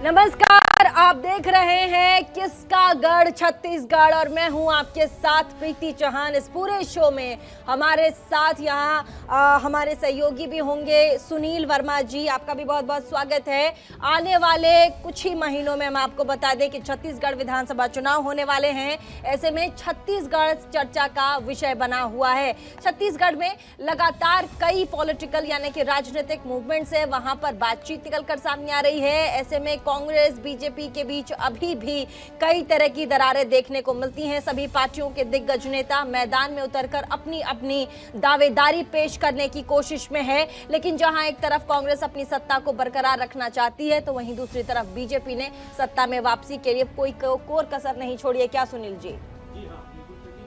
नमस्कार, आप देख रहे हैं किसका गढ़ छत्तीसगढ़ और मैं हूं आपके साथ प्रीति चौहान। इस पूरे शो में हमारे साथ यहाँ हमारे सहयोगी भी होंगे सुनील वर्मा जी, आपका भी बहुत बहुत स्वागत है। आने वाले कुछ ही महीनों में हम आपको बता दें कि छत्तीसगढ़ विधानसभा चुनाव होने वाले हैं। ऐसे में छत्तीसगढ़ चर्चा का विषय बना हुआ है। छत्तीसगढ़ में लगातार कई पॉलिटिकल यानी कि राजनीतिक मूवमेंट्स है, वहां पर बातचीत निकल कर सामने आ रही है। ऐसे में कांग्रेस बीजेपी के बीच अभी भी कई तरह की दरारें देखने को मिलती हैं। सभी पार्टियों के दिग्गज नेता मैदान में उतरकर अपनी अपनी दावेदारी पेश करने की कोशिश में है, लेकिन जहां एक तरफ कांग्रेस अपनी सत्ता को बरकरार रखना चाहती है तो वहीं दूसरी तरफ बीजेपी ने सत्ता में वापसी के लिए कोई कोर कसर नहीं छोड़ी है। क्या सुनील जी? जी हाँ,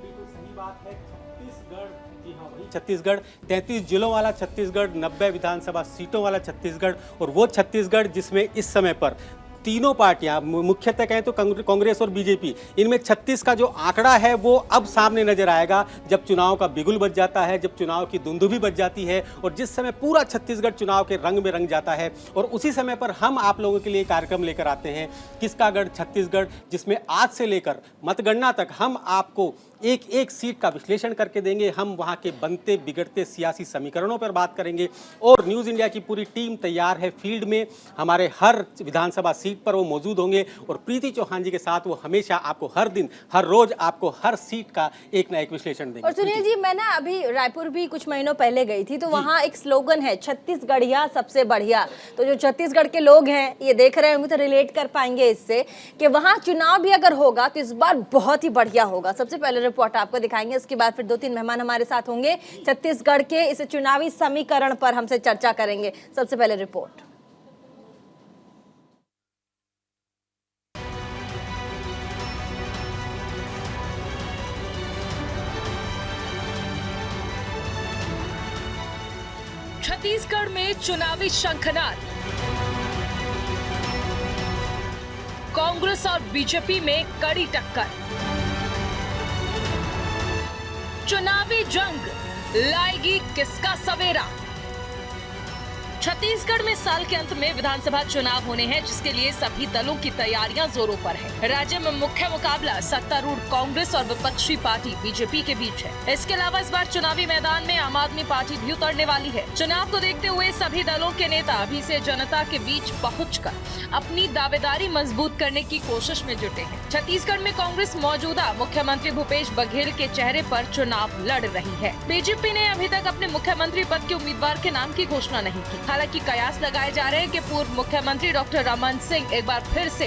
बिल्कुल सही बात है। छत्तीसगढ़ 33 जिलों वाला छत्तीसगढ़, 90 विधानसभा सीटों वाला छत्तीसगढ़ और वो छत्तीसगढ़ जिसमें इस समय पर तीनों पार्टियां, मुख्यतः कहें तो कांग्रेस और बीजेपी, इनमें 36 का जो आंकड़ा है वो अब सामने नजर आएगा जब चुनाव का बिगुल बज जाता है, जब चुनाव की दुंदुभी बज जाती है और जिस समय पूरा छत्तीसगढ़ चुनाव के रंग में रंग जाता है। और उसी समय पर हम आप लोगों के लिए कार्यक्रम लेकर आते हैं किसका गढ़ छत्तीसगढ़, जिसमें आज से लेकर मतगणना तक हम आपको एक एक सीट का विश्लेषण करके देंगे। हम वहां के बनते बिगड़ते सियासी समीकरणों पर बात करेंगे और न्यूज़ इंडिया की पूरी टीम तैयार है फील्ड में। हमारे हर विधानसभा सीट पर वो मौजूद होंगे और प्रीति चौहान जी के साथ वो हमेशा आपको हर दिन हर रोज आपको हर सीट का एक ना एक विश्लेषण देंगे। और सुनील जी, मैं ना अभी रायपुर भी कुछ महीनों पहले गई थी तो वहाँ एक स्लोगन है, छत्तीसगढ़िया सबसे बढ़िया। तो जो छत्तीसगढ़ के लोग हैं ये देख रहे होंगे तो रिलेट कर पाएंगे इससे कि वहाँ चुनाव भी अगर होगा तो इस बार बहुत ही बढ़िया होगा। सबसे पहले रिपोर्ट आपको दिखाएंगे, उसके बाद फिर 2-3 मेहमान हमारे साथ होंगे, छत्तीसगढ़ के इस चुनावी समीकरण पर हमसे चर्चा करेंगे। सबसे पहले रिपोर्ट। छत्तीसगढ़ में चुनावी शंखनाद, कांग्रेस और बीजेपी में कड़ी टक्कर। चुनावी जंग लाएगी किसका सवेरा। छत्तीसगढ़ में साल के अंत में विधानसभा चुनाव होने हैं, जिसके लिए सभी दलों की तैयारियां जोरों पर है। राज्य में मुख्य मुकाबला सत्तारूढ़ कांग्रेस और विपक्षी पार्टी बीजेपी के बीच है। इसके अलावा इस बार चुनावी मैदान में आम आदमी पार्टी भी उतरने वाली है। चुनाव को देखते हुए सभी दलों के नेता अभी से जनता के बीच पहुंचकर अपनी दावेदारी मजबूत करने की कोशिश में जुटे हैं। छत्तीसगढ़ में कांग्रेस मौजूदा मुख्यमंत्री भूपेश बघेल के चेहरे पर चुनाव लड़ रही है। बीजेपी ने अभी तक अपने मुख्यमंत्री पद के उम्मीदवार के नाम की घोषणा नहीं की। हालांकि कयास लगाए जा रहे हैं कि पूर्व मुख्यमंत्री डॉक्टर रमन सिंह एक बार फिर से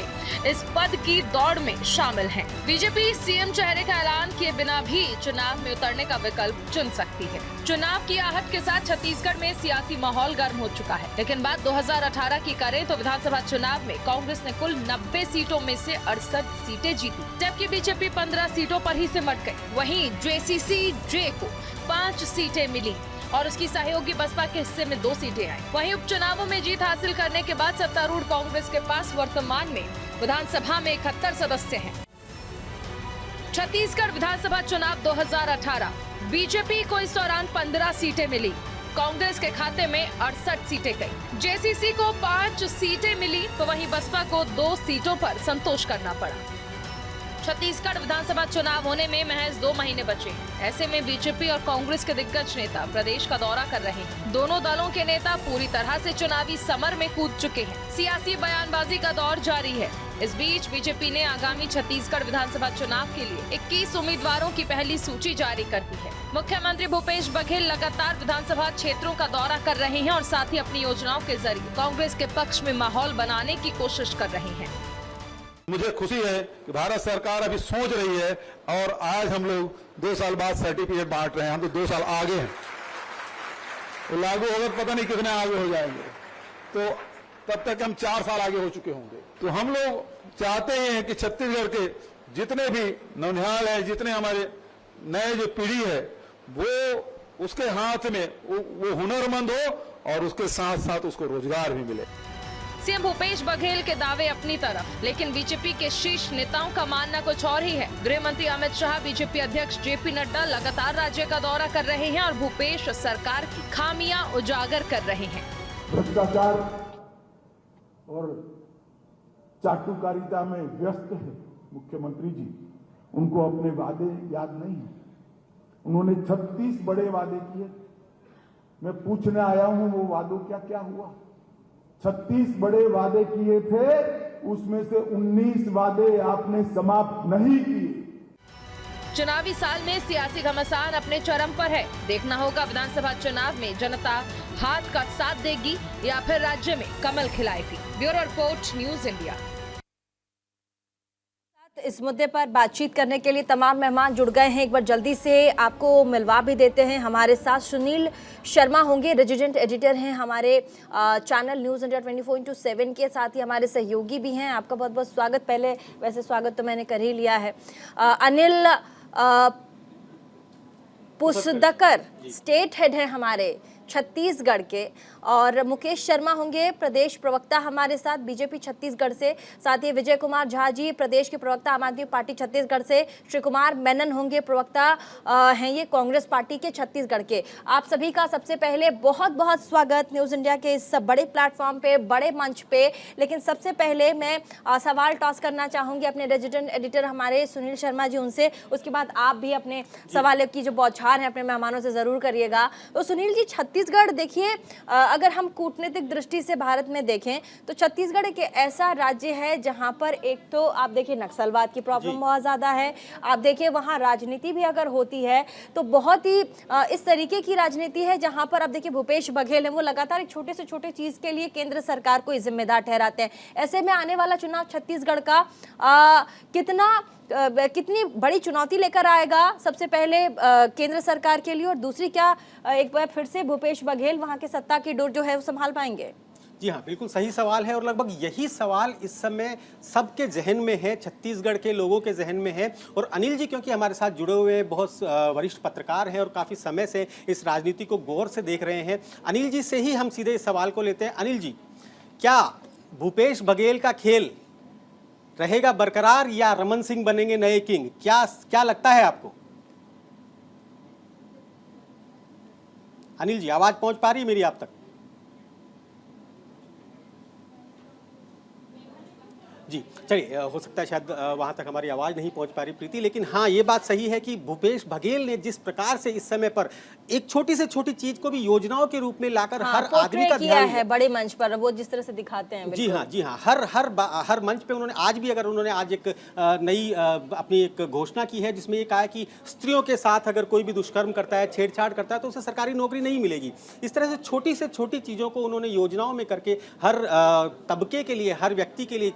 इस पद की दौड़ में शामिल हैं। बीजेपी सीएम चेहरे का ऐलान किए बिना भी चुनाव में उतरने का विकल्प चुन सकती है। चुनाव की आहट के साथ छत्तीसगढ़ में सियासी माहौल गर्म हो चुका है, लेकिन बात 2018 की करें तो विधानसभा चुनाव में कांग्रेस ने कुल 90 सीटों में से 68 सीटें जीती, जबकि बीजेपी 15 सीटों पर ही सिमट गई। वहीं JCCJ को 5 सीटें मिली और उसकी सहयोगी बसपा के हिस्से में 2 सीटें आई। वहीं उपचुनावों में जीत हासिल करने के बाद सत्तारूढ़ कांग्रेस के पास वर्तमान में विधानसभा में 71 सदस्य हैं। छत्तीसगढ़ विधानसभा चुनाव 2018, बीजेपी को इस दौरान 15 सीटें मिली, कांग्रेस के खाते में 68 सीटें गई। JCC को 5 सीटें मिली तो वहीं बसपा को 2 सीटों पर संतोष करना पड़ा। छत्तीसगढ़ विधानसभा चुनाव होने में महज 2 महीने बचे। ऐसे में बीजेपी और कांग्रेस के दिग्गज नेता प्रदेश का दौरा कर रहे हैं। दोनों दलों के नेता पूरी तरह से चुनावी समर में कूद चुके हैं। सियासी बयानबाजी का दौर जारी है। इस बीच बीजेपी ने आगामी छत्तीसगढ़ विधानसभा चुनाव के लिए 21 उम्मीदवारों की पहली सूची जारी कर दी है। मुख्यमंत्री भूपेश बघेल लगातार विधानसभा क्षेत्रों का दौरा कर रहे हैं और साथ ही अपनी योजनाओं के जरिए कांग्रेस के पक्ष में माहौल बनाने की कोशिश कर रहे हैं। मुझे खुशी है कि भारत सरकार अभी सोच रही है और आज हम लोग 2 साल बाद सर्टिफिकेट बांट रहे हैं। हम तो 2 साल आगे हैं, तो लागू होगा पता नहीं कितने आगे हो जाएंगे, तो तब तक हम 4 साल आगे हो चुके होंगे। तो हम लोग चाहते हैं कि छत्तीसगढ़ के जितने भी नौनिहाल है, जितने हमारे नए जो पीढ़ी है, वो उसके हाथ में वो हुनरमंद हो और उसके साथ साथ उसको रोजगार भी मिले। सीएम भूपेश बघेल के दावे अपनी तरफ, लेकिन बीजेपी के शीर्ष नेताओं का मानना कुछ और ही है। गृह मंत्री अमित शाह, बीजेपी अध्यक्ष JP नड्डा लगातार राज्य का दौरा कर रहे हैं और भूपेश सरकार की खामियां उजागर कर रहे हैं। भ्रष्टाचार और चाटुकारिता में व्यस्त है मुख्यमंत्री जी, उनको अपने वादे याद नहीं है। उन्होंने 36 बड़े वादे किए। मैं पूछने आया हूं वो वादों क्या हुआ। 36 बड़े वादे किए थे, उसमें से 19 वादे आपने समाप्त नहीं किए। चुनावी साल में सियासी घमासान अपने चरम पर है। देखना होगा विधानसभा चुनाव में जनता हाथ का साथ देगी या फिर राज्य में कमल खिलाएगी। Bureau report, news India. इस मुद्दे पर बातचीत करने के लिए तमाम मेहमान जुड़ गए हैं। एक बार जल्दी से आपको मिलवा भी देते हैं। हमारे साथ सुनील शर्मा होंगे, रेजिडेंट एडिटर हैं हमारे चैनल न्यूज़ इंडिया 24/7 के। साथ ही हमारे सहयोगी भी हैं। आपका बहुत बहुत स्वागत। पहले वैसे स्वागत तो मैंने कर ही लिया है। अनिल पुसदकर स्टेट हेड है हमारे छत्तीसगढ़ के, और मुकेश शर्मा होंगे प्रदेश प्रवक्ता हमारे साथ बीजेपी छत्तीसगढ़ से। साथ ही विजय कुमार झा जी प्रदेश के प्रवक्ता आम आदमी पार्टी छत्तीसगढ़ से। श्री कुमार मेनन होंगे प्रवक्ता हैं ये कांग्रेस पार्टी के छत्तीसगढ़ के। आप सभी का सबसे पहले बहुत बहुत स्वागत न्यूज़ इंडिया के इस बड़े प्लेटफॉर्म पे, बड़े मंच पे। लेकिन सबसे पहले मैं सवाल टॉस करना चाहूँगी अपने रेजिडेंट एडिटर हमारे सुनील शर्मा जी उनसे। उसके बाद आप भी अपने सवाल की जो बौछार है अपने मेहमानों से ज़रूर करिएगा। तो सुनील जी, छत्तीसगढ़ देखिए, अगर हम कूटनीतिक दृष्टि से भारत में देखें तो छत्तीसगढ़ एक ऐसा राज्य है जहां पर एक तो आप देखिए नक्सलवाद की प्रॉब्लम बहुत ज़्यादा है। आप देखिए वहां राजनीति भी अगर होती है तो बहुत ही इस तरीके की राजनीति है जहां पर आप देखिए भूपेश बघेल है, वो लगातार एक छोटे से छोटे चीज़ के लिए केंद्र सरकार को जिम्मेदार ठहराते हैं। ऐसे में आने वाला चुनाव छत्तीसगढ़ का कितनी बड़ी चुनौती लेकर आएगा, सबसे पहले केंद्र सरकार के लिए, और दूसरी क्या एक बार फिर से भूपेश बघेल वहां के सत्ता की डोर जो है वो संभाल पाएंगे? जी हाँ, बिल्कुल सही सवाल है और लगभग यही सवाल इस समय सबके जहन में है, छत्तीसगढ़ के लोगों के जहन में है। और अनिल जी क्योंकि हमारे साथ जुड़े हुए बहुत वरिष्ठ पत्रकार हैं और काफ़ी समय से इस राजनीति को गौर से देख रहे हैं, अनिल जी से ही हम सीधे इस सवाल को लेते हैं। अनिल जी, क्या भूपेश बघेल का खेल रहेगा बरकरार या रमन सिंह बनेंगे नए किंग? क्या लगता है आपको? अनिल जी, आवाज पहुंच पा रही है मेरी आप तक? जी चलिए, हो सकता है शायद वहाँ तक हमारी आवाज़ नहीं पहुँच पा रही प्रीति, लेकिन हाँ ये बात सही है कि भूपेश बघेल ने जिस प्रकार से इस समय पर एक छोटी से छोटी चीज को भी योजनाओं के रूप में लाकर हर आदमी का ध्यान है बड़े मंच पर, वो जिस तरह से दिखाते हैं। जी हाँ, हर मंच पे उन्होंने आज भी अगर उन्होंने आज एक नई अपनी एक घोषणा की है जिसमें ये कहा है कि स्त्रियों के साथ अगर कोई भी दुष्कर्म करता है, छेड़छाड़ करता है तो उसे सरकारी नौकरी नहीं मिलेगी। इस तरह से छोटी चीज़ों को उन्होंने योजनाओं में करके हर तबके के लिए, हर व्यक्ति के लिए,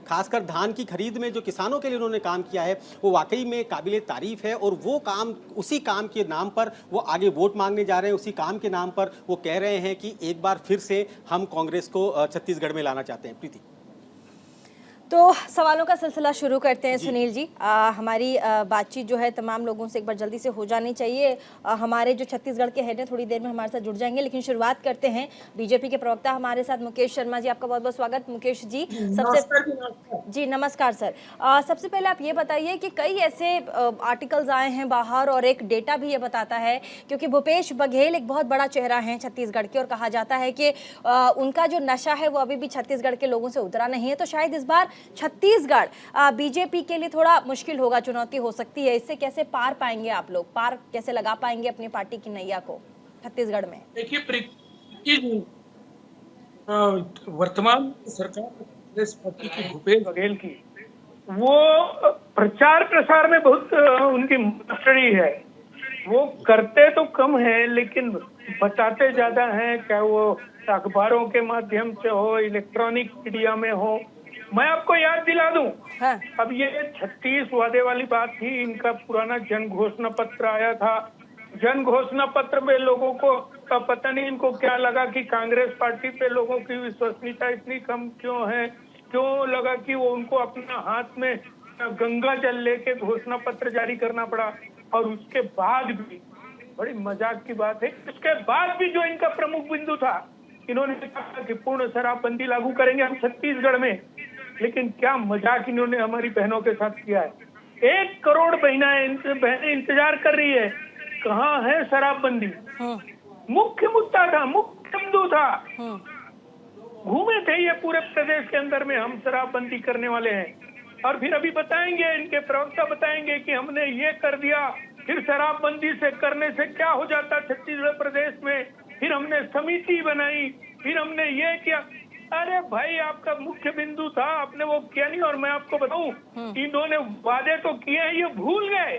खासकर धान की खरीद में जो किसानों के लिए उन्होंने काम किया है वो वाकई में काबिले तारीफ है। और वो काम, उसी काम के नाम पर वो आगे वोट मांगने जा रहे हैं, उसी काम के नाम पर वो कह रहे हैं कि एक बार फिर से हम कांग्रेस को छत्तीसगढ़ में लाना चाहते हैं। प्रीति, तो सवालों का सिलसिला शुरू करते हैं सुनील जी। हमारी बातचीत जो है तमाम लोगों से एक बार जल्दी से हो जानी चाहिए। हमारे जो छत्तीसगढ़ के हेड हैं थोड़ी देर में हमारे साथ जुड़ जाएंगे, लेकिन शुरुआत करते हैं बीजेपी के प्रवक्ता हमारे साथ मुकेश शर्मा जी। आपका बहुत बहुत स्वागत मुकेश जी। जी नमस्कार सर। सबसे पहले आप ये बताइए कि कई ऐसे आर्टिकल्स आए हैं बाहर और एक डेटा भी ये बताता है, क्योंकि भूपेश बघेल एक बहुत बड़ा चेहरा है छत्तीसगढ़ के और कहा जाता है कि उनका जो नशा है वो अभी भी छत्तीसगढ़ के लोगों से उतरा नहीं है। तो शायद इस बार छत्तीसगढ़ बीजेपी के लिए थोड़ा मुश्किल होगा, चुनौती हो सकती है। इससे कैसे पार पाएंगे आप लोग, पार कैसे लगा पाएंगे अपनी पार्टी की नैया को छत्तीसगढ़ में? देखिए, वर्तमान सरकार कांग्रेस पार्टी की भूपेश बघेल की वो प्रचार प्रसार में बहुत उनकी मास्टरी है। वो करते तो कम है लेकिन बताते ज्यादा हैं, चाहे वो अखबारों के माध्यम से हो, इलेक्ट्रॉनिक मीडिया में हो। मैं आपको याद दिला दूं, हाँ। अब ये 36 वादे वाली बात थी। इनका पुराना जन घोषणा पत्र आया था। जन घोषणा पत्र में लोगों को पता नहीं इनको क्या लगा कि कांग्रेस पार्टी पे लोगों की विश्वसनीयता इतनी कम क्यों है, क्यों लगा कि वो उनको अपना हाथ में गंगा जल लेके घोषणा पत्र जारी करना पड़ा। और उसके बाद भी बड़ी मजाक की बात है, उसके बाद भी जो इनका प्रमुख बिंदु था, इन्होंने कहा कि पूर्ण शराबबंदी लागू करेंगे हम छत्तीसगढ़ में। लेकिन क्या मजाक इन्होंने हमारी बहनों के साथ किया है। 1 करोड़ बहनें इंतजार कर रही है, कहाँ है शराबबंदी? मुख्य मुद्दा था, मुख्य बिंदु था। घूमे थे ये पूरे प्रदेश के अंदर में, हम शराबबंदी करने वाले हैं, और फिर अभी बताएंगे, इनके प्रवक्ता बताएंगे कि हमने ये कर दिया, फिर शराबबंदी से करने से क्या हो जाता छत्तीसगढ़ प्रदेश में, फिर हमने समिति बनाई, फिर हमने ये किया। अरे भाई, आपका मुख्य बिंदु था, आपने वो किया नहीं। और मैं आपको बताऊं, इन्होंने वादे तो किए हैं, ये भूल गए।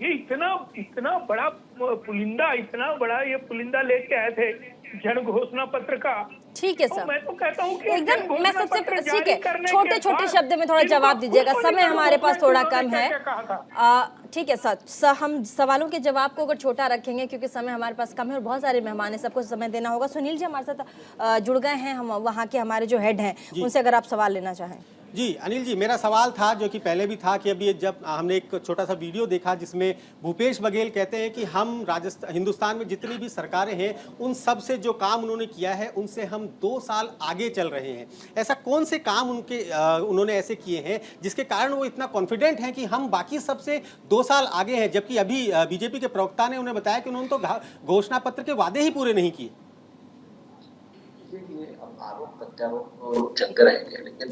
ये इतना बड़ा पुलिंदा, इतना बड़ा ये पुलिंदा लेके आए थे जन घोषणा पत्र का। ठीक है सर, मैं तो कहता हूँ कि एकदम मैं सबसे ठीक है, छोटे छोटे शब्द में थोड़ा जवाब दीजिएगा, समय हमारे पास थोड़ा कम है। ठीक है सर, हम सवालों के जवाब को अगर छोटा रखेंगे क्योंकि समय हमारे पास कम है और बहुत सारे मेहमान हैं, सबको समय देना होगा। सुनील जी हमारे साथ जुड़ गए हैं, हम वहाँ के हमारे जो हेड हैं उनसे अगर आप सवाल लेना चाहें। जी अनिल जी, मेरा सवाल था जो कि पहले भी था कि अभी जब हमने एक छोटा सा वीडियो देखा जिसमें भूपेश बघेल कहते हैं कि हम हिंदुस्तान में जितनी भी सरकारें हैं उन सब से जो काम उन्होंने किया है उनसे हम 2 साल आगे चल रहे हैं। ऐसा कौन से काम उन्होंने ऐसे किए हैं जिसके कारण वो इतना कॉन्फिडेंट हैं कि हम बाकी सबसे 2 साल आगे हैं, जबकि अभी बीजेपी के प्रवक्ता ने उन्हें बताया कि उन्होंने तो घोषणा पत्र के वादे ही पूरे नहीं किए। आरोप प्रत्यारोप तो चलते रहेंगे, लेकिन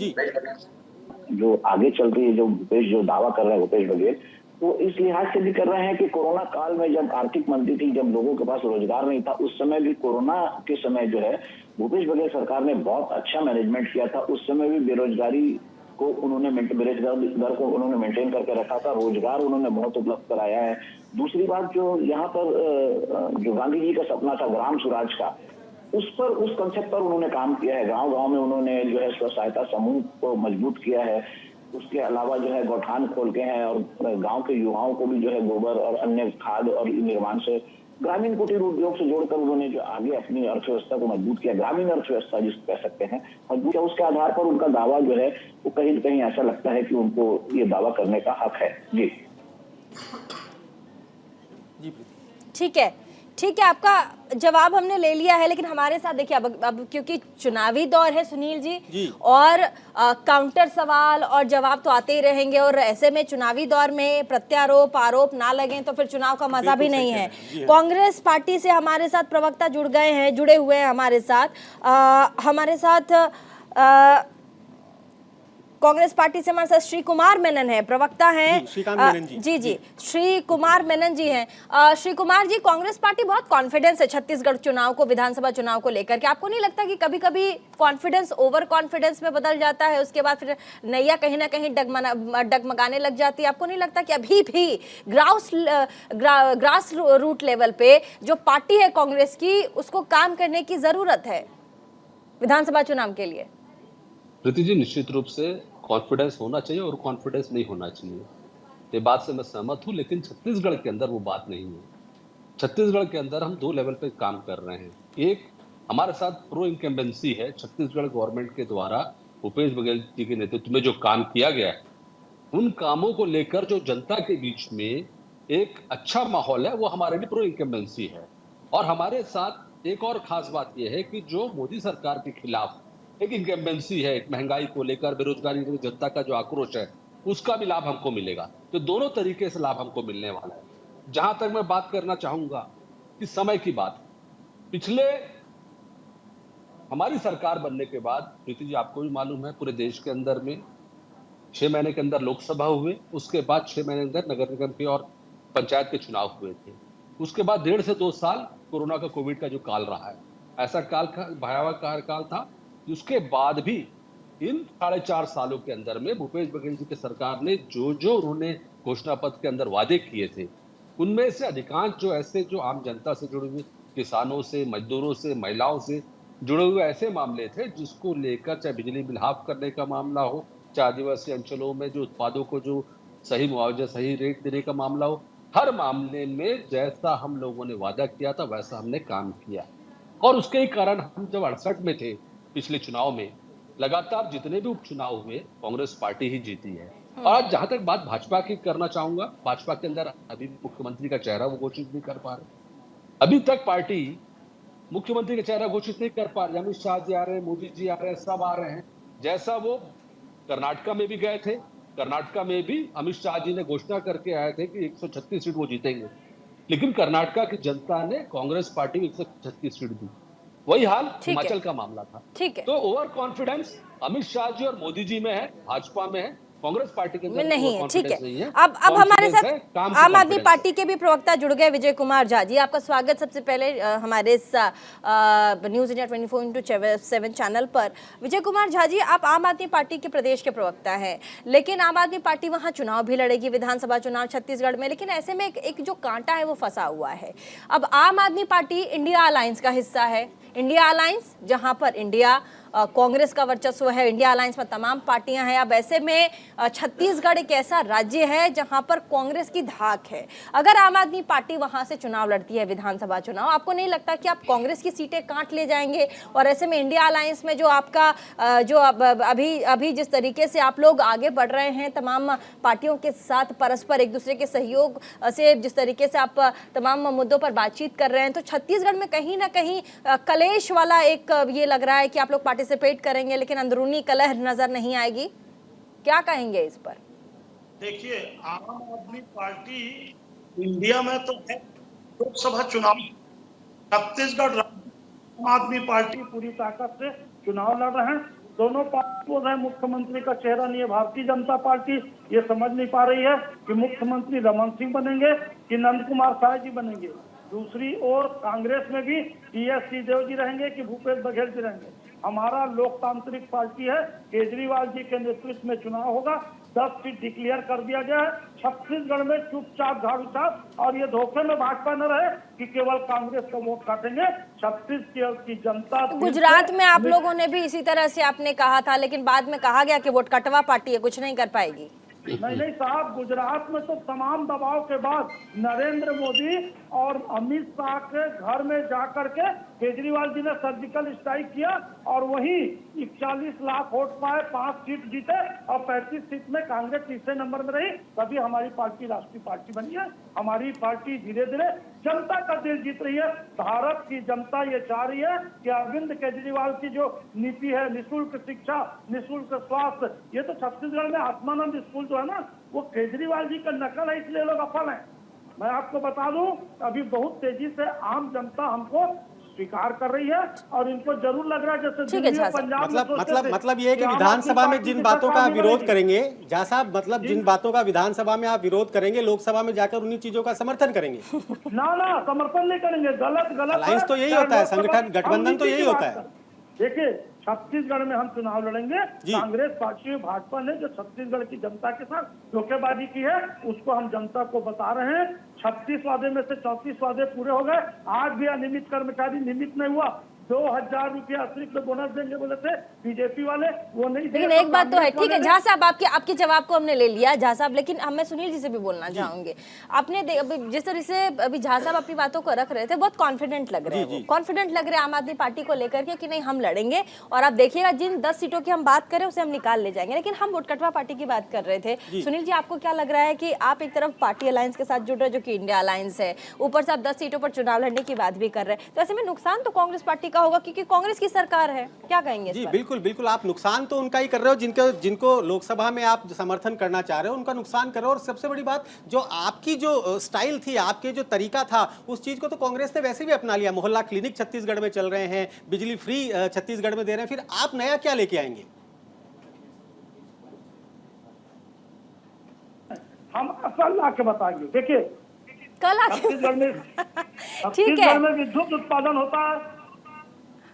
जो आगे चल रही है, जो भूपेश जो दावा कर रहे हैं भूपेश बघेल, वो इस लिहाज से भी कर रहे हैं कि कोरोना काल में जब आर्थिक मंदी थी, जब लोगों के पास रोजगार नहीं था, उस समय भी कोरोना के समय जो है भूपेश बघेल सरकार ने बहुत अच्छा मैनेजमेंट किया था। उस समय भी बेरोजगारी को उन्होंने बेरोजगारी दर को उन्होंने मेंटेन करके रखा था, रोजगार उन्होंने बहुत उपलब्ध कराया है। दूसरी बात, जो यहाँ पर जो गांधी जी का सपना था ग्राम स्वराज का, उस कंसेप्ट पर उन्होंने काम किया है। गांव-गांव में उन्होंने जो है स्व सहायता समूह को मजबूत किया है। उसके अलावा जो है गौठान खोल के हैं और गांव के युवाओं को भी जो है गोबर और अन्य खाद और निर्माण से ग्रामीण कुटीर उद्योग से जोड़कर उन्होंने जो आगे अपनी अर्थव्यवस्था को मजबूत किया, ग्रामीण अर्थव्यवस्था जिसको कह सकते हैं मजबूत किया। उसके आधार पर उनका दावा जो है वो कहीं न कहीं ऐसा लगता है कि उनको ये दावा करने का हक है। जी ठीक है, आपका जवाब हमने ले लिया है, लेकिन हमारे साथ देखिए अब क्योंकि चुनावी दौर है सुनील जी, और काउंटर सवाल और जवाब तो आते ही रहेंगे, और ऐसे में चुनावी दौर में प्रत्यारोप आरोप ना लगें तो फिर चुनाव का मजा भी नहीं है। कांग्रेस पार्टी से हमारे साथ प्रवक्ता जुड़े हुए हैं हमारे साथ कांग्रेस पार्टी से हमारे साथ श्री कुमार मेनन है, प्रवक्ता हैं। श्री कुमार मेनन जी हैं। श्री कुमार जी, कांग्रेस पार्टी बहुत कॉन्फिडेंस है छत्तीसगढ़ चुनाव को, विधानसभा चुनाव को लेकर के। आपको नहीं लगता कि कभी कभी कॉन्फिडेंस ओवर कॉन्फिडेंस में बदल जाता है, उसके बाद फिर नैया कहीं ना कहीं डगमगाने लग जाती है? आपको नहीं लगता कि अभी भी ग्रास रूट लेवल पे जो पार्टी है कांग्रेस की, उसको काम करने की जरूरत है विधानसभा चुनाव के लिए? प्रीति जी, निश्चित रूप से कॉन्फिडेंस होना चाहिए और कॉन्फिडेंस नहीं होना चाहिए, ये बात से मैं सहमत हूं, लेकिन छत्तीसगढ़ के अंदर वो बात नहीं है। छत्तीसगढ़ के अंदर हम 2 लेवल पे काम कर रहे हैं। एक, हमारे साथ प्रो इनकम्बेंसी है, छत्तीसगढ़ गवर्नमेंट के द्वारा भूपेश बघेल जी के नेतृत्व में जो काम किया गया है, उन कामों को लेकर जो जनता के बीच में एक अच्छा माहौल है, वो हमारे लिए प्रो इनकम्बेंसी है। और हमारे साथ एक और खास बात यह है कि जो मोदी सरकार के खिलाफ एक इनकम्बेंसी है, एक महंगाई को लेकर, बेरोजगारी को, जनता का जो आक्रोश है, उसका भी लाभ हमको मिलेगा। तो दोनों तरीके से लाभ हमको मिलने वाला है। जहां तक मैं बात करना चाहूंगा कि समय की बात, पिछले हमारी सरकार बनने के बाद, प्रीति जी आपको भी मालूम है, पूरे देश के अंदर में 6 महीने के अंदर लोकसभा हुए, उसके बाद 6 महीने के अंदर नगर निगम के और पंचायत के चुनाव हुए थे। उसके बाद 1.5 से 2 साल कोरोना का, कोविड का जो काल रहा है, ऐसा काल का भयावह काल था। उसके बाद भी इन 4.5 सालों के अंदर में भूपेश बघेल जी की सरकार ने जो उन्होंने घोषणा पत्र के अंदर वादे किए थे, उनमें से अधिकांश जो ऐसे जो आम जनता से जुड़े हुए, किसानों से, मजदूरों से, महिलाओं से जुड़े हुए ऐसे मामले थे जिसको लेकर, चाहे बिजली बिल हाफ करने का मामला हो, चाहे आदिवासी अंचलों में जो उत्पादों को जो सही मुआवजा, सही रेट देने का मामला हो, हर मामले में जैसा हम लोगों ने वादा किया था वैसा हमने काम किया। और उसके ही कारण हम जब 68 में थे, पिछले चुनाव में लगातार जितने भी उपचुनाव हुए, कांग्रेस पार्टी ही जीती है। और आज जहां तक बात भाजपा की करना चाहूंगा, भाजपा के अंदर अभी मुख्यमंत्री का चेहरा वो घोषित नहीं कर पा रहे। अभी तक पार्टी मुख्यमंत्री का चेहरा घोषित नहीं कर पा रही। अमित शाह जी आ रहे हैं, मोदी जी आ रहे हैं, सब आ रहे हैं। जैसा वो कर्नाटका में भी गए थे, कर्नाटका में भी अमित शाह जी ने घोषणा करके आए थे कि 136 सीट वो जीतेंगे, लेकिन कर्नाटका की जनता ने कांग्रेस पार्टी को 136 सीट दी। वही हाल ठीक है। हिमाचल का मामला था। ठीक है। तो ओवर कॉन्फिडेंस अमित शाह जी और मोदी जी में है, भाजपा में है, कांग्रेस पार्टी के में अंदर नहीं ओवर है। ठीक कॉन्फिडेंस नहीं है, है। अब हमारे कॉन्फिडेंस साथ है, काम की आम आदमी कॉन्फिडेंस पार्टी है। के भी प्रवक्ता जुड़ गए, विजय कुमार झा जी, आपका स्वागत सबसे पहले हमारे इस न्यूज इंडिया 24/7 चैनल पर। विजय कुमार झा जी, आप आम आदमी पार्टी के प्रदेश के प्रवक्ता हैं, लेकिन आम आदमी पार्टी वहां चुनाव भी लड़ेगी, विधानसभा चुनाव छत्तीसगढ़ में, लेकिन ऐसे में एक जो कांटा है वो फंसा हुआ है। अब आम आदमी पार्टी इंडिया अलायंस का हिस्सा है, इंडिया अलायंस जहां पर इंडिया कांग्रेस का वर्चस्व है, इंडिया अलायंस में तमाम पार्टियां हैं। अब ऐसे में छत्तीसगढ़ एक ऐसा राज्य है जहां पर कांग्रेस की धाक है। अगर आम आदमी पार्टी वहां से चुनाव लड़ती है, विधानसभा चुनाव, आपको नहीं लगता कि आप कांग्रेस की सीटें काट ले जाएंगे? और ऐसे में इंडिया अलायंस में जो आपका जो अभी जिस तरीके से आप लोग आगे बढ़ रहे हैं तमाम पार्टियों के साथ, परस्पर एक दूसरे के सहयोग से जिस तरीके से आप तमाम मुद्दों पर बातचीत कर रहे हैं, तो छत्तीसगढ़ में कहीं ना कहीं कलेश वाला एक ये लग रहा है कि आप लोग पार्टिसिपेट करेंगे लेकिन अंदरूनी कलह नजर नहीं आएगी। क्या कहेंगे इस पर? देखिए, आम आदमी पार्टी इंडिया में तो है, लोकसभा चुनाव छत्तीसगढ़ आम आदमी पार्टी पूरी ताकत से चुनाव लड़ रहे हैं। दोनों पार्टी बोल रहे हैं मुख्यमंत्री का चेहरा नहीं है। भारतीय जनता पार्टी ये समझ नहीं पा रही है कि मुख्यमंत्री रमन सिंह बनेंगे कि नंद कुमार शाह जी बनेंगे। दूसरी ओर कांग्रेस में भी टीएस सिंहदेव जी रहेंगे कि भूपेश बघेल जी रहेंगे। हमारा लोकतांत्रिक पार्टी है, केजरीवाल जी के नेतृत्व में चुनाव होगा, 10 सीट डिक्लेयर कर दिया गया है। छत्तीसगढ़ में चुपचाप झाड़ू छाप, और ये धोखे में भाजपा न रहे कि केवल कांग्रेस का वोट काटेंगे। छत्तीसगढ़ की जनता, गुजरात में आप लोगों ने भी इसी तरह से आपने कहा था, लेकिन बाद में कहा गया कि वोट कटवा पार्टी है, कुछ नहीं कर पाएगी। नहीं साहब, गुजरात में तो तमाम दबाव के बाद नरेंद्र मोदी और अमित शाह के घर में जाकर के केजरीवाल जी ने सर्जिकल स्ट्राइक किया और वहीं 41 लाख वोट पाए, 5 सीट जीते और 35 सीट में कांग्रेस तीसरे नंबर में रही। तभी हमारी पार्टी राष्ट्रीय पार्टी बनी है। हमारी पार्टी धीरे धीरे जनता का दिल जीत रही है। भारत की जनता ये चाह रही है कि अरविंद केजरीवाल की जो नीति है, निःशुल्क शिक्षा, निःशुल्क स्वास्थ्य, ये तो छत्तीसगढ़ में आत्मानंद स्कूल जो है ना, वो केजरीवाल जी का नकल है, इसलिए लोग असफल हैं। मैं आपको बता दूं, अभी बहुत तेजी से आम जनता हमको स्वीकार कर रही है और इनको जरूर लग रहा है जैसे दिल्ली और पंजाब में मतलब ये है कि विधानसभा में जिन बातों का विरोध करेंगे, झा साहब, मतलब जिन बातों का विधानसभा में आप विरोध करेंगे, लोकसभा में जाकर उन्हीं चीजों का समर्थन करेंगे। ना समर्थन नहीं करेंगे, गलत अलायंस तो यही होता है, संगठन गठबंधन तो यही होता है। देखिए, छत्तीसगढ़ में हम चुनाव लड़ेंगे। कांग्रेस पार्टी और भाजपा ने जो छत्तीसगढ़ की जनता के साथ धोखेबाजी की है, उसको हम जनता को बता रहे हैं। 36 वादे में से 34 वादे पूरे हो गए। आज भी अनियमित कर्मचारी नियमित नहीं हुआ। 2000 रुपया अतिरिक्त बोनस देंगे बोले थे बीजेपी वाले, वो नहीं। लेकिन एक बात तो है, ठीक है झा साहब, आपके जवाब को हमने ले लिया झा साहब, लेकिन मैं सुनील जी से भी बोलना चाहूंगी। आपने जिस तरह से अभी झा साहब अपनी बातों को रख रहे थे, बहुत कॉन्फिडेंट लग रहे हैं, कॉन्फिडेंट लग रहे हैं आम आदमी पार्टी को लेकर के कि नहीं हम लड़ेंगे और आप देखिएगा जिन 10 सीटों की हम बात करें उसे हम निकाल ले जाएंगे। लेकिन हम वोट कटवा पार्टी की बात कर रहे थे। सुनील जी, आपको क्या लग रहा है कि आप एक तरफ पार्टी अलायंस के साथ जुड़ रहे हैं जो कि इंडिया अलायंस है, ऊपर से आप 10 सीटों पर चुनाव लड़ने की बात भी कर रहे हैं, तो ऐसे में नुकसान तो कांग्रेस पार्टी का होगा क्योंकि कांग्रेस की सरकार है। क्या कहेंगे इस पर? बिल्कुल आप नुकसान तो उनका ही कर रहे हो जिनको लोकसभा में आप समर्थन करना चाह रहे हो, उनका नुकसान कर रहे हो। और सबसे बड़ी बात, जो आपकी जो स्टाइल थी, आपके जो तरीका था, उस चीज को तो कांग्रेस ने वैसे भी अपना लिया। मोहल्ला क्लिनिक छत्तीसगढ़ में चल रहे हैं, बिजली फ्री छत्तीसगढ़ में दे रहे हैं, फिर आप नया क्या लेके आएंगे? हम असल ला के बताएंगे। देखिए, कल छत्तीसगढ़ में विद्युत उत्पादन होता है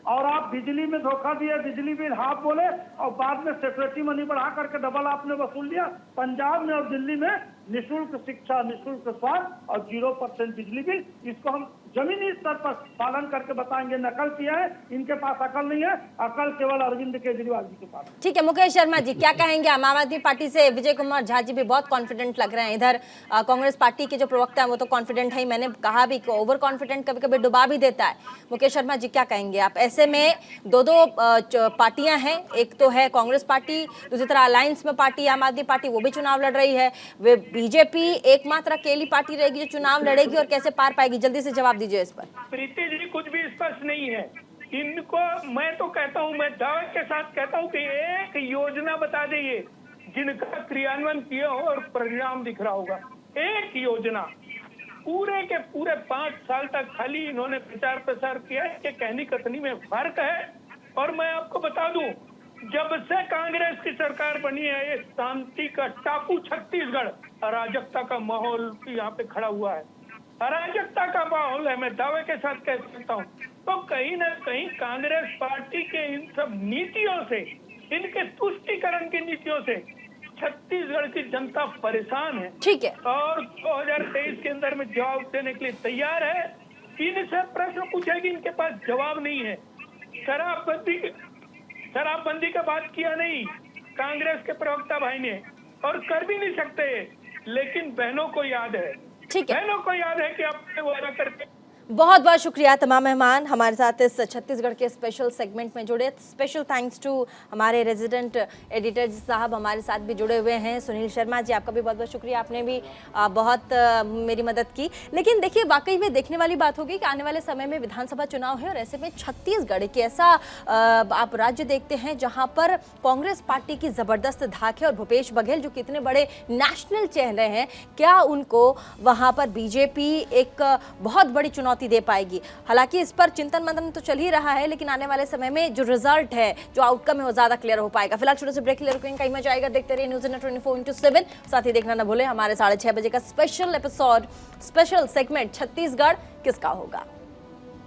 और आप बिजली में धोखा दिए, बिजली बिल हाफ बोले और बाद में सेक्रेटरी मनी बढ़ा करके डबल आपने वसूल लिया। पंजाब में और दिल्ली में निःशुल्क शिक्षा, निःशुल्क स्वास्थ्य और 0% बिजली बिल, इसको हम जमीनी स्तर पर पालन करके बताएंगे। नकल किया है, इनके पास अकल नहीं है, अकल केवल अरविंद केजरीवाल जी के पास। ठीक है, मुकेश शर्मा जी क्या कहेंगे? आम आदमी पार्टी से विजय कुमार झा जी भी बहुत कॉन्फिडेंट लग रहे हैं, इधर कांग्रेस पार्टी के जो प्रवक्ता है वो तो कॉन्फिडेंट है, मैंने कहा भी कि ओवर कॉन्फिडेंट कभी कभी डुबा भी देता है। मुकेश शर्मा जी क्या कहेंगे आप? ऐसे में दो पार्टियां हैं, एक तो है कांग्रेस पार्टी, दूसरी तरह अलायंस में पार्टी आम आदमी पार्टी, वो भी चुनाव लड़ रही है। वे बीजेपी एकमात्र अकेली पार्टी रहेगी जो चुनाव लड़ेगी और कैसे पार पाएगी? जल्दी से जवाब दीजिए इस पर। प्रीति जी, कुछ भी स्पष्ट नहीं है इनको। मैं तो कहता हूँ, मैं दावे के साथ कहता हूँ कि एक योजना बता दीजिए जिनका क्रियान्वयन किया हो और परिणाम दिख रहा होगा। एक योजना पूरे के पूरे 5 साल तक खाली इन्होंने प्रचार प्रसार किया है कि कहनी कथनी में फर्क है। और मैं आपको बता दूं, जब से कांग्रेस की सरकार बनी है, ये शांति का टापू छत्तीसगढ़ अराजकता का माहौल यहाँ पे खड़ा हुआ है। अराजकता का माहौल है, मैं दावे के साथ कह सकता हूँ। तो कहीं ना कहीं कांग्रेस पार्टी के इन सब नीतियों से, इनके तुष्टीकरण की नीतियों से छत्तीसगढ़ की जनता परेशान है। ठीक है। और 2023 के अंदर में जवाब देने के लिए तैयार है। इनसे प्रश्न पूछेगी, इनके पास जवाब नहीं है। शराबबंदी का बात किया नहीं कांग्रेस के प्रवक्ता भाई ने, और कर भी नहीं सकते, लेकिन बहनों को याद है। ठीक है, बहनों को याद है कि आपने वादा करके। बहुत बहुत शुक्रिया तमाम मेहमान हमारे साथ इस छत्तीसगढ़ के स्पेशल सेगमेंट में जुड़े। स्पेशल थैंक्स टू हमारे रेजिडेंट एडिटर साहब हमारे साथ भी जुड़े हुए हैं। सुनील शर्मा जी, आपका भी बहुत बहुत शुक्रिया, आपने भी बहुत मेरी मदद की। लेकिन देखिए, वाकई में देखने वाली बात होगी कि आने वाले समय में विधानसभा चुनाव है और ऐसे में छत्तीसगढ़ एक ऐसा आप राज्य देखते हैं जहाँ पर कांग्रेस पार्टी की ज़बरदस्त धाक है और भूपेश बघेल जो कितने बड़े नेशनल चेहरे हैं, क्या उनको वहाँ पर बीजेपी एक बहुत बड़ी चुनौती दे पाएगी। हालांकि इस पर चिंतन मंथन तो चल ही रहा है, लेकिन आने वाले समय में जो रिजल्ट है, जो आउटकम है, वो ज्यादा क्लियर हो पाएगा। फिलहाल छोटे से ब्रेक ले रुकेंगे, कहीं मजा आएगा, देखते रहिए न्यूज़ 24/7। साथ ही देखना ना भूलें हमारे 6:30 बजे का special episode, special segment Chhattisgarh किसका होगा।